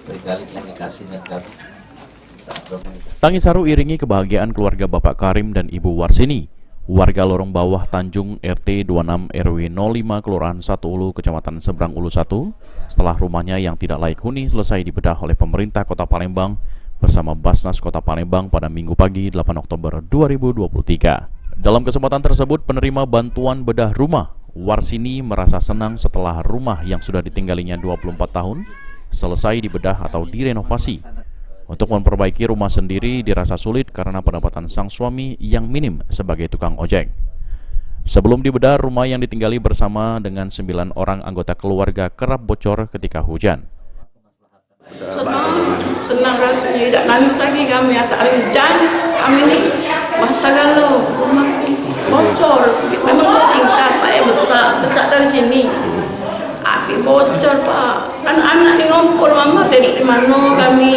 seringkali komunikasinya kami saat berkomunikasi. Tangis haru iringi kebahagiaan keluarga Bapak Karim dan Ibu Warsini, warga Lorong Bawah Tanjung RT 26 RW 05 Kelurahan 1 Ulu, Kecamatan Seberang Ulu 1, setelah rumahnya yang tidak layak huni selesai dibedah oleh pemerintah Kota Palembang bersama Basnas Kota Palembang pada Minggu pagi 8 Oktober 2023. Dalam kesempatan tersebut, penerima bantuan bedah rumah Warsini merasa senang setelah rumah yang sudah ditinggalinya 24 tahun selesai dibedah atau direnovasi. Untuk memperbaiki rumah sendiri dirasa sulit karena pendapatan sang suami yang minim sebagai tukang ojek. Sebelum dibedah, rumah yang ditinggali bersama dengan 9 orang anggota keluarga kerap bocor ketika hujan. Senang rasanya, tidak nangis lagi kami. Asal hujan kami ini masa galau, rumah bocor. Memang dua tingkat Pak, besar dari sini. Api bocor Pak. Anak-anak ini ngumpul, mama tidur di mana kami.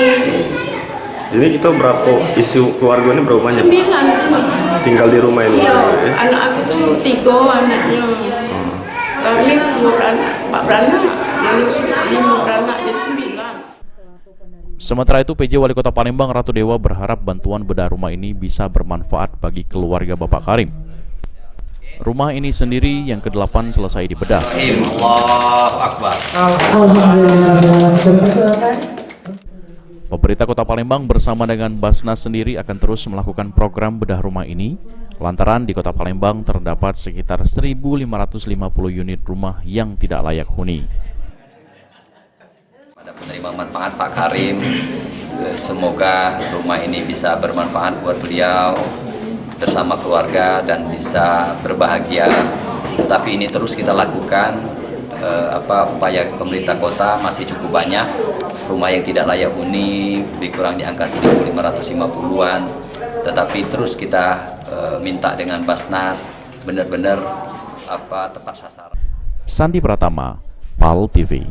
Jadi kita berapa isu keluarga ini berapa banyak? 9 semua. Tinggal di rumah ini. Iya, anak aku tuh 3 anaknya. Kami 2 beranak, 4 beranak, jadi 5 beranak, jadi 9. Sementara itu, PJ Wali Kota Palembang Ratu Dewa berharap bantuan bedah rumah ini bisa bermanfaat bagi keluarga Bapak Karim. Rumah ini sendiri yang ke-8 selesai dibedah. Allahu Akbar. Pemerintah Kota Palembang bersama dengan Basnas sendiri akan terus melakukan program bedah rumah ini, lantaran di Kota Palembang terdapat sekitar 1.550 unit rumah yang tidak layak huni. Pada penerima manfaat Pak Karim, semoga rumah ini bisa bermanfaat buat beliau bersama keluarga dan bisa berbahagia. Tetapi ini terus kita lakukan, upaya pemerintah kota masih cukup banyak. Rumah yang tidak layak huni lebih kurang di angka 1.550-an, tetapi terus kita minta dengan Basnas benar-benar tepat sasaran. Sandi Pratama, PAL TV.